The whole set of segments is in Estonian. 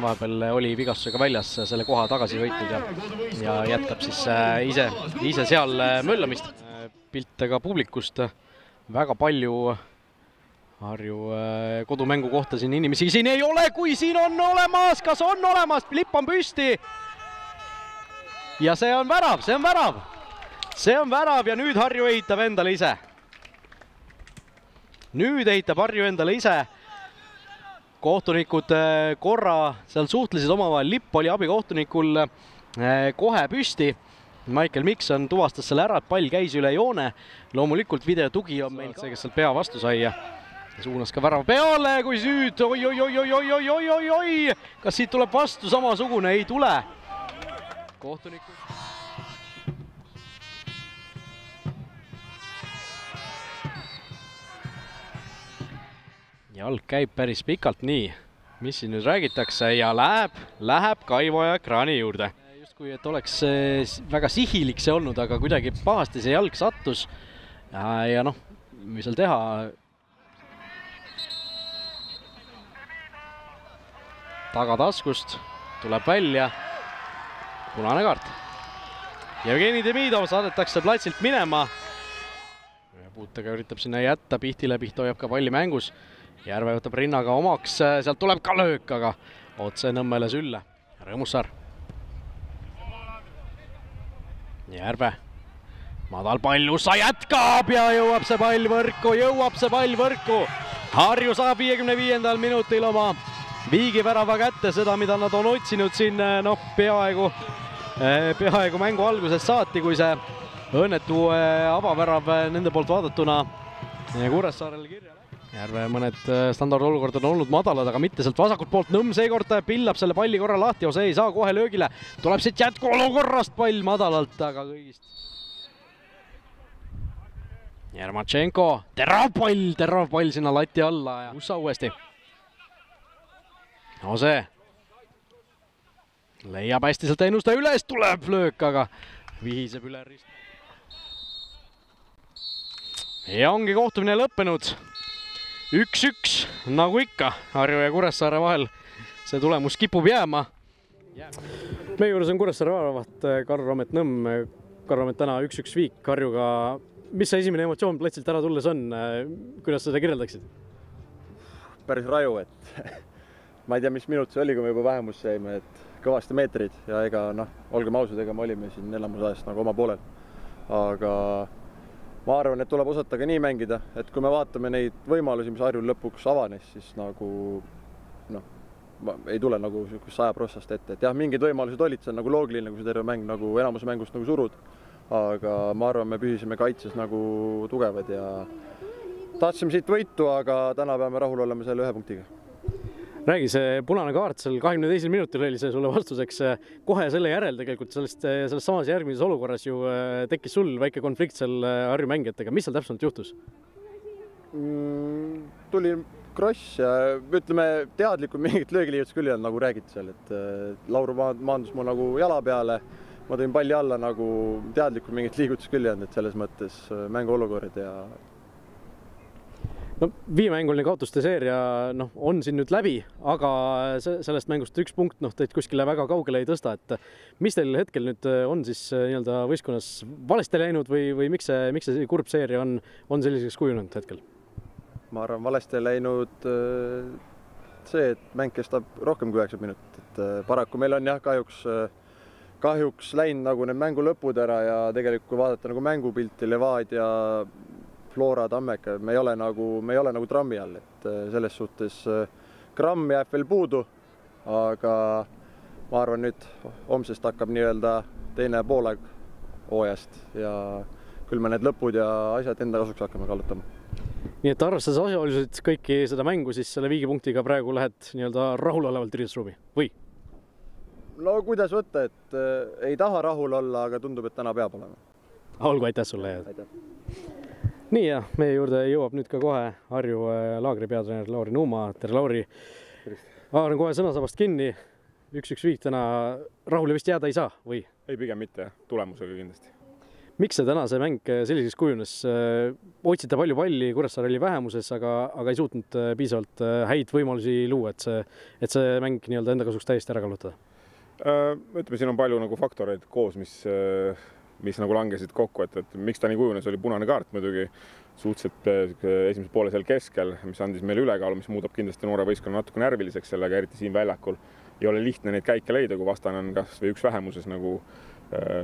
vahepeal oli vigastusega väljas, selle koha tagasi võitnud ja jätab siis ise seal möllamist. Pilte ka publikust, väga palju Harju kodumängu kohta siin inimesi siin ei ole, kui siin on olemas, kas on olemas, lipp on püsti. Ja see on värav, see on värav ja nüüd Harju ehitab endale ise. Nüüd ehitab Harju endale ise. Kohtunikud korra seal suhtlesid omavahel, lipp oli abikohtunikul kohe püsti. Michael Mikson tuvastas selle ära, et pall käis üle joone. Loomulikult videotugi on meil see, kes seal pea vastu sai ja suunas ka värava peale, kui nüüd oi. Kas siit tuleb vastu samasugune? Ei tule. Kohtunikud. Jalg käib päris pikalt nii, mis siin nüüd räägitakse ja läheb Kaivo ja ekraani juurde. Justkui, et oleks väga sihilik see olnud, aga kuidagi pahasti see jalg sattus ja noh, mis seal teha. Tagataskust tuleb välja punane kaart. Jevgeni Demidov saadetakse platsilt minema. Puutega üritab sinna jätta, Pihtile Pihto hoiab ka palli mängus. Järve võtab rinnaga omaks, sealt tuleb ka löök, aga otse Nõmmele sülle. Rõõmussaar. Järve. Madal pall, Ussa jätkab ja jõuab see pall võrku. Harju saab 55. minutil oma viigivärava kätte, seda, mida nad on otsinud siin peaaegu mängu algusest saati, kui see õnnetu avavärav nende poolt vaadatuna Kuressaarele kirja. Järve mõned standardolukord on olnud madalad, aga mitte sealt vasakult poolt. Nõmm seekord pillab selle palli korra lahti, Ose ei saa kohe löögile. Tuleb siit jätkuolukorrast pall madalalt, aga kõigist. Jermatšenko, terav pall sinna lati alla ja Ussa uuesti. Ose leiab hästi sealt ennustaja üles, tuleb löök, aga vihiseb üle rist. Ja ongi kohtumine lõppenud. 1-1, nagu ikka, Harju ja Kuressaare vahel see tulemus kipub jääma. Meie juures on Kuressaare väravaht Karl-Raamet Nõmm. Karl-Raamet täna 1-1 viik Harjuga. Mis see esimene emotsioon platsilt ära tulles on? Kuidas seda kirjeldaksid? Päris raju, et ma ei tea, mis minut see oli, kui me juba vähemus jäime, et kõvasti meetrid ja ega olgem ausad, ega me olime siin elamusajast nagu oma poolel. Aga ma arvan, et tuleb osata ka nii mängida, et kui me vaatame neid võimalusi, mis Harjul lõpuks avanes, siis nagu ei tule nagu 100% ette. Et jah, mingid võimalused olid, see on nagu loogiline, kui see terve mäng nagu enamus mängust nagu surud. Aga ma arvan, me pühisime kaitses nagu tugevad ja tahtsime siit võitu, aga täna peame rahul olema selle 1 punktiga. Räägi, see punane kaart seal 22. minutil oli see sulle vastuseks. Kohe selle järel tegelikult sellest samas järgmises olukorras ju tekkis sul väike konflikt seal Harju mängijatega. Mis seal täpselt juhtus? Tuli kross ja ütleme teadlikult mingit löögiliiutust küll nagu räägiti seal, et Lauru maandus mul nagu jala peale. Ma tõin palli alla nagu teadlikult mingit liigutust küll jäänud, et selles mõttes mängu olukord ja viimänguline kaotuste seeria on siin nüüd läbi, aga sellest mängust 1 punkt teid kuskile väga kaugele ei tõsta. Et mis teil hetkel nüüd on siis nii-öelda võistkonnas valesti läinud või miks see kurb seeria on selliseks kujunenud hetkel? Ma arvan, valesti läinud see, et mäng kestab rohkem kui 9 minutit. Et paraku meil on jah kahjuks läinud nagu need mängu lõpud ära ja tegelikult kui vaadata nagu mängupilti Levadia Flora Tammeka, me ei ole nagu trammi all, et selles suhtes gramm jääb veel puudu, aga ma arvan nüüd homsest hakkab nii-öelda teine poolaeg hooajast ja küll me need lõpud ja asjad enda kasuks hakkame kallutama. Nii et arvestades asjaolusid kõiki seda mängu, siis selle 5 punktiga praegu lähed nii-öelda rahulolevalt riidusruumi, või? No kuidas võtta, et ei taha rahul olla, aga tundub, et täna peab olema. Olgu, aitäh sulle. Aitäh. Nii ja meie juurde jõuab nüüd ka kohe Harju Laagri peatreener Lauri Nuuma. Tere, Lauri. Haaran kohe sõnasabast kinni. 1-1 viik täna rahule vist jääda ei saa, või? Ei, pigem mitte, tulemusega kindlasti. Miks see täna see mäng selliseks kujunes? Otsite palju palli, Kuressaare oli vähemuses, aga ei suutnud piisavalt häid võimalusi luua, et see mäng nii-öelda enda kasuks täiesti ära kallutada? Ütleme, siin on palju nagu faktoreid koos, mis nagu langesid kokku, et miks ta nii kujunes, oli punane kaart muidugi suhteliselt esimese poole seal keskel, mis andis meile ülekaalu, mis muudab kindlasti noore võistkonna natuke närviliseks sellega, eriti siin väljakul. Ei ole lihtne neid käike leida, kui vastane on kas või üks vähemuses nagu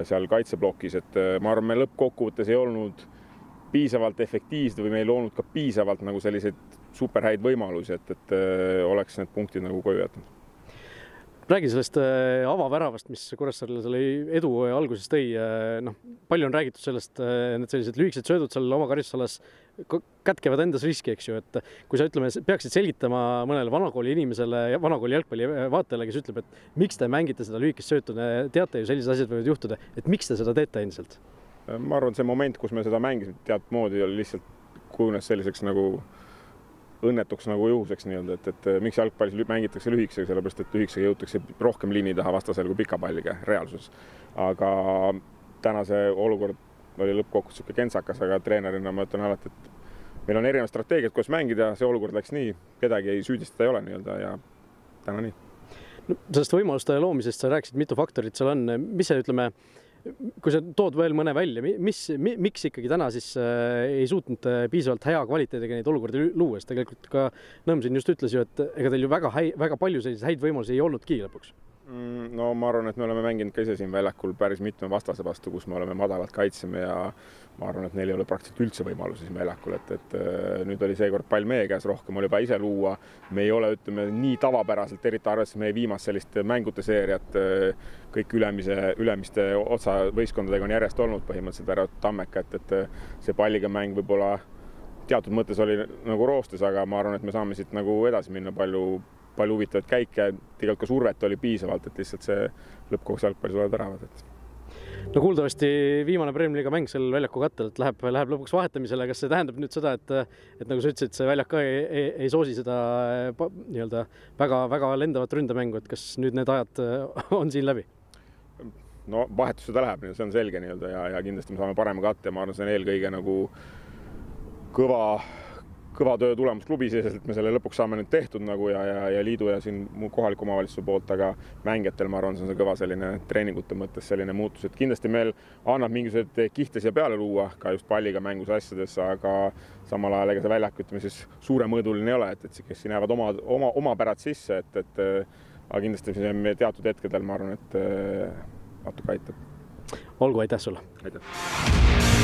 seal kaitseblokis, et ma arvan, me lõppkokkuvõttes ei olnud piisavalt efektiivsed või meil olnud ka piisavalt nagu selliseid superhäid võimalusi, et oleks need punktid nagu koju jätnud. Räägi sellest avaväravast, mis Kuressaarele selle edu alguses tõi. Palju on räägitud sellest, need sellised lühikesed söödud seal oma karistusalas kätkevad endas riski, eks ju, et kui sa peaksid selgitama mõnele vanakooli inimesele ja vanakooli jalgpalli vaatajale, kes ütleb, et miks te mängite seda lühikest söötu, teate ju sellised asjad võivad juhtuda, et miks te seda teete endiselt? Ma arvan, et see moment, kus me seda mängisime teatud moodi, oli lihtsalt kujunes selliseks nagu õnnetuks nagu juhuseks nii-öelda, et miks jalgpallis mängitakse lühikesega, sellepärast et lühikesega jõutakse rohkem liini taha vastasel kui pika palliga reaalsuses. Aga täna see olukord oli lõppkokkuvõttes siuke kentsakas, aga treenerina ma ütlen alati, et meil on erinevad strateegiad, kuidas mängida, see olukord läks nii, kedagi ei süüdistada ei ole nii-öelda ja täna nii. No, sellest võimaluste loomisest sa rääkisid, mitu faktorit seal on, mis see ütleme, kui sa tood veel mõne välja, miks ikkagi täna siis ei suutnud piisavalt hea kvaliteediga neid olukordi luues? Tegelikult ka Nõmm siin just ütles ju, et ega teil ju väga palju selliseid häid võimalusi ei olnudki lõpuks. No ma arvan, et me oleme mänginud ka ise siin väljakul päris mitme vastase vastu, kus me oleme madalalt kaitseme ja ma arvan, et neil ei ole praktiliselt üldse võimalusi siin väljakul, et nüüd oli seekord pall meie käes, rohkem oli juba ise luua. Me ei ole, ütleme, nii tavapäraselt, eriti arvestades meie viimast sellist mängute seeriat, kõik ülemiste otsa võistkondadega on järjest olnud põhimõtteliselt ära Tammeka, et see palliga mäng võib-olla teatud mõttes oli nagu roostes, aga ma arvan, et me saame siit nagu edasi minna palju huvitavaid käike, tegelikult ka survet oli piisavalt, et lihtsalt see lõppkogus jalgpallis olevad äravad. No kuuldavasti viimane Premier League mäng seal väljaku kattel, et läheb lõpuks vahetamisele. Kas see tähendab nüüd seda, et nagu sa ütlesid, see väljak ka ei soosi seda nii-öelda väga lendavat ründamängu, et kas nüüd need ajad on siin läbi? No vahetus seda läheb, see on selge nii-öelda ja kindlasti me saame parema katte ja ma arvan, see on eelkõige nagu kõva töö tulemus klubi sees, et me selle lõpuks saame nüüd tehtud nagu ja liidu ja siin kohaliku omavalitsuse poolt, aga mängijatel ma arvan, see on see kõva selline treeningute mõttes selline muutus, et kindlasti meil annab mingisugused kihte siia peale luua ka just palliga mängus asjades, aga samal ajal ega see väljak, ütleme siis suuremõõduline ei ole, et kes siin jäävad oma pärad sisse, aga kindlasti me teatud hetkedel ma arvan, et natuke aitab. Olgu, aitäh sulle! Aitäh!